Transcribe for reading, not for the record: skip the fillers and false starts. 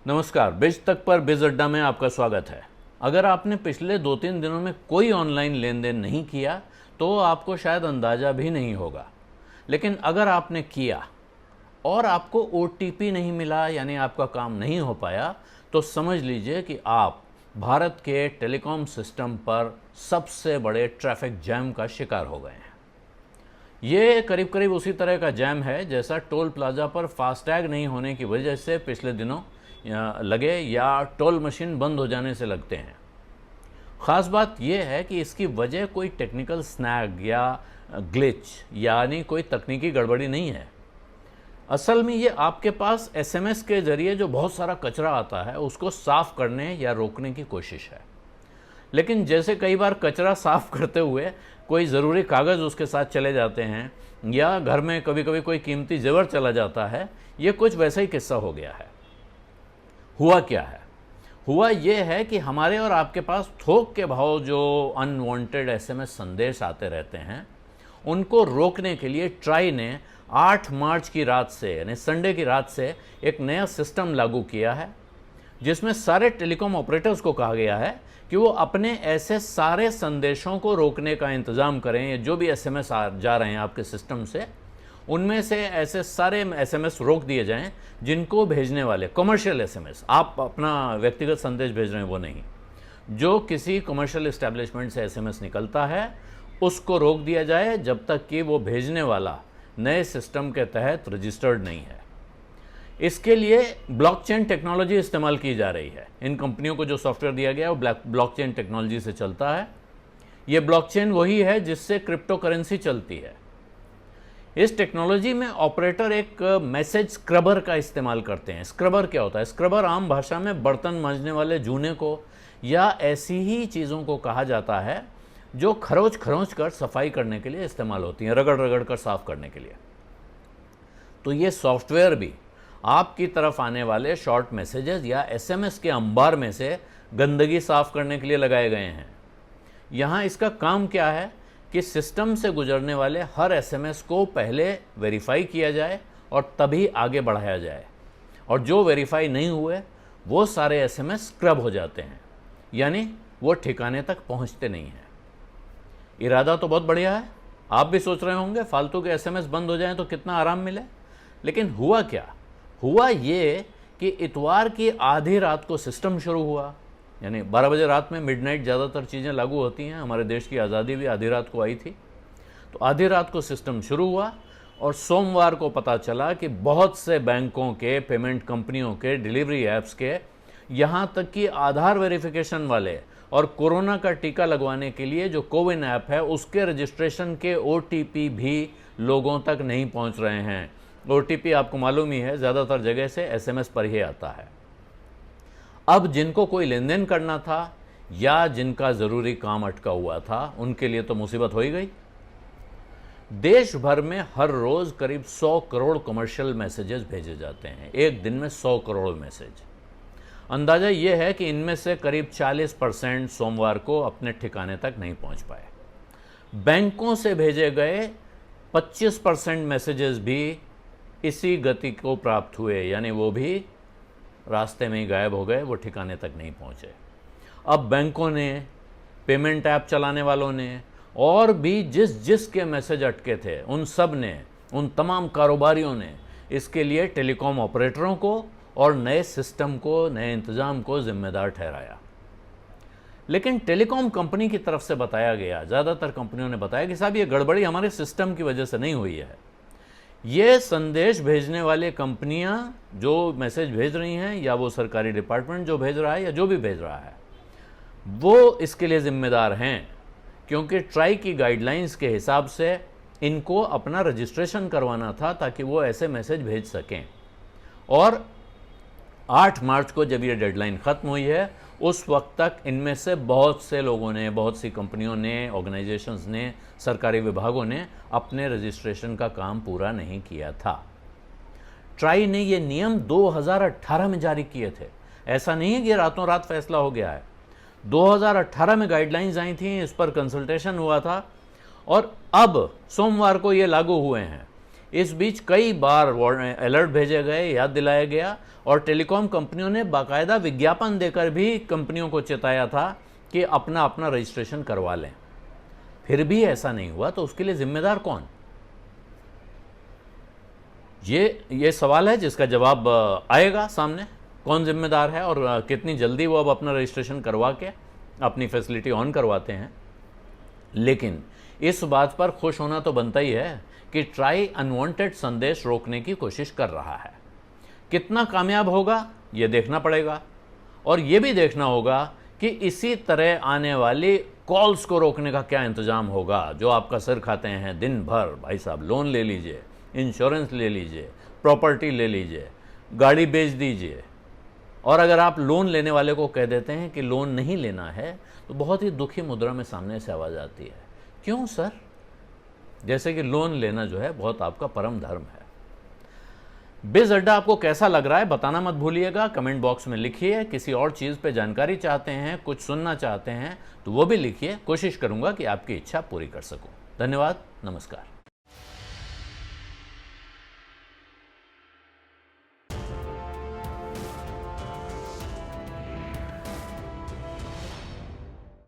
नमस्कार, बिज तक पर बिज अड्डा में आपका स्वागत है। अगर आपने पिछले 2-3 दिनों में कोई ऑनलाइन लेन देन नहीं किया तो आपको शायद अंदाज़ा भी नहीं होगा, लेकिन अगर आपने किया और आपको OTP नहीं मिला यानी आपका काम नहीं हो पाया, तो समझ लीजिए कि आप भारत के टेलीकॉम सिस्टम पर सबसे बड़े ट्रैफिक जैम का शिकार हो गए हैं। ये करीब करीब उसी तरह का जैम है जैसा टोल प्लाजा पर फास्टैग नहीं होने की वजह से पिछले दिनों लगे या टोल मशीन बंद हो जाने से लगते हैं। ख़ास बात यह है कि इसकी वजह कोई टेक्निकल स्नैग या ग्लिच यानी कोई तकनीकी गड़बड़ी नहीं है। असल में ये आपके पास SMS के ज़रिए जो बहुत सारा कचरा आता है उसको साफ़ करने या रोकने की कोशिश है। लेकिन जैसे कई बार कचरा साफ़ करते हुए कोई ज़रूरी कागज़ उसके साथ चले जाते हैं या घर में कभी कभी कोई कीमती जेवर चला जाता है, ये कुछ वैसा ही किस्सा हो गया है। हुआ क्या है? हुआ ये है कि हमारे और आपके पास थोक के भाव जो अनवांटेड SMS संदेश आते रहते हैं, उनको रोकने के लिए ट्राई ने 8 मार्च की रात से यानी संडे की रात से एक नया सिस्टम लागू किया है, जिसमें सारे टेलीकॉम ऑपरेटर्स को कहा गया है कि वो अपने ऐसे सारे संदेशों को रोकने का इंतज़ाम करें। जो भी SMS जा रहे हैं आपके सिस्टम से, उनमें से ऐसे सारे SMS रोक दिए जाएं जिनको भेजने वाले कमर्शियल SMS, आप अपना व्यक्तिगत संदेश भेज रहे हैं वो नहीं, जो किसी कमर्शियल इस्टेब्लिशमेंट से SMS निकलता है उसको रोक दिया जाए जब तक कि वो भेजने वाला नए सिस्टम के तहत रजिस्टर्ड नहीं है। इसके लिए ब्लॉकचेन टेक्नोलॉजी इस्तेमाल की जा रही है। इन कंपनियों को जो सॉफ्टवेयर दिया गया है वो ब्लॉकचेन टेक्नोलॉजी से चलता है। ये ब्लॉकचेन वही है जिससे क्रिप्टो करेंसी चलती है। इस टेक्नोलॉजी में ऑपरेटर एक मैसेज स्क्रबर का इस्तेमाल करते हैं। स्क्रबर क्या होता है? स्क्रबर आम भाषा में बर्तन मांजने वाले जूने को या ऐसी ही चीज़ों को कहा जाता है जो खरोच खरोच कर सफाई करने के लिए इस्तेमाल होती हैं, रगड़ रगड़ कर साफ करने के लिए। तो ये सॉफ्टवेयर भी आपकी तरफ आने वाले शॉर्ट मैसेजेस या SMS के अंबार में से गंदगी साफ करने के लिए लगाए गए हैं। यहाँ इसका काम क्या है कि सिस्टम से गुजरने वाले हर SMS को पहले वेरीफाई किया जाए और तभी आगे बढ़ाया जाए, और जो वेरीफाई नहीं हुए वो सारे SMS स्क्रब हो जाते हैं, यानी वो ठिकाने तक पहुंचते नहीं हैं। इरादा तो बहुत बढ़िया है। आप भी सोच रहे होंगे फालतू के SMS बंद हो जाएं तो कितना आराम मिले। लेकिन हुआ क्या? हुआ ये कि इतवार की आधी रात को सिस्टम शुरू हुआ, यानी 12 बजे रात में मिडनाइट ज़्यादातर चीज़ें लागू होती हैं। हमारे देश की आज़ादी भी आधी रात को आई थी। तो आधी रात को सिस्टम शुरू हुआ और सोमवार को पता चला कि बहुत से बैंकों के, पेमेंट कंपनियों के, डिलीवरी ऐप्स के, यहाँ तक कि आधार वेरिफिकेशन वाले और कोरोना का टीका लगवाने के लिए जो कोविन ऐप है उसके रजिस्ट्रेशन के OTP भी लोगों तक नहीं पहुँच रहे हैं। OTP आपको मालूम ही है, ज़्यादातर जगह से SMS पर ही आता है। अब जिनको कोई लेन देन करना था या जिनका ज़रूरी काम अटका हुआ था, उनके लिए तो मुसीबत हो ही गई। देश भर में हर रोज़ करीब 100 करोड़ कमर्शियल मैसेजेस भेजे जाते हैं। एक दिन में 100 करोड़ मैसेज। अंदाज़ा ये है कि इनमें से करीब 40% सोमवार को अपने ठिकाने तक नहीं पहुंच पाए। बैंकों से भेजे गए 25% मैसेजेस भी इसी गति को प्राप्त हुए, यानी वो भी रास्ते में ही गायब हो गए, वो ठिकाने तक नहीं पहुंचे। अब बैंकों ने, पेमेंट ऐप चलाने वालों ने और भी जिसके मैसेज अटके थे उन सब ने, उन तमाम कारोबारियों ने इसके लिए टेलीकॉम ऑपरेटरों को और नए सिस्टम को, नए इंतज़ाम को जिम्मेदार ठहराया। लेकिन टेलीकॉम कंपनी की तरफ से बताया गया, ज़्यादातर कंपनियों ने बताया कि साहब ये गड़बड़ी हमारे सिस्टम की वजह से नहीं हुई है। ये संदेश भेजने वाले कंपनियां जो मैसेज भेज रही हैं या वो सरकारी डिपार्टमेंट जो भेज रहा है या जो भी भेज रहा है, वो इसके लिए जिम्मेदार हैं, क्योंकि ट्राई की गाइडलाइंस के हिसाब से इनको अपना रजिस्ट्रेशन करवाना था ताकि वो ऐसे मैसेज भेज सकें। और 8 मार्च को जब ये डेडलाइन ख़त्म हुई है, उस वक्त तक इनमें से बहुत से लोगों ने, बहुत सी कंपनियों ने, ऑर्गेनाइजेशंस ने, सरकारी विभागों ने अपने रजिस्ट्रेशन का काम पूरा नहीं किया था। ट्राई ने ये नियम 2018 में जारी किए थे। ऐसा नहीं है कि रातों रात फैसला हो गया है। 2018 में गाइडलाइंस आई थी, इस पर कंसल्टेशन हुआ था और अब सोमवार को ये लागू हुए हैं। इस बीच कई बार अलर्ट भेजे गए, याद दिलाया गया और टेलीकॉम कंपनियों ने बाकायदा विज्ञापन देकर भी कंपनियों को चेताया था कि अपना अपना रजिस्ट्रेशन करवा लें। फिर भी ऐसा नहीं हुआ, तो उसके लिए जिम्मेदार कौन? ये सवाल है जिसका जवाब आएगा सामने। कौन जिम्मेदार है और कितनी जल्दी वो अब अपना रजिस्ट्रेशन करवा के अपनी फैसिलिटी ऑन करवाते हैं। लेकिन इस बात पर खुश होना तो बनता ही है कि ट्राई अनवांटेड संदेश रोकने की कोशिश कर रहा है। कितना कामयाब होगा ये देखना पड़ेगा, और ये भी देखना होगा कि इसी तरह आने वाली कॉल्स को रोकने का क्या इंतजाम होगा, जो आपका सिर खाते हैं दिन भर। भाई साहब, लोन ले लीजिए, इंश्योरेंस ले लीजिए, प्रॉपर्टी ले लीजिए, गाड़ी बेच दीजिए। और अगर आप लोन लेने वाले को कह देते हैं कि लोन नहीं लेना है, तो बहुत ही दुखी मुद्रा में सामने से आवाज़ आती है, क्यों सर? जैसे कि लोन लेना जो है बहुत आपका परम धर्म है। बिज अड्डा आपको कैसा लग रहा है बताना मत भूलिएगा, कमेंट बॉक्स में लिखिए। किसी और चीज़ पे जानकारी चाहते हैं, कुछ सुनना चाहते हैं, तो वो भी लिखिए। कोशिश करूंगा कि आपकी इच्छा पूरी कर सकूं। धन्यवाद, नमस्कार।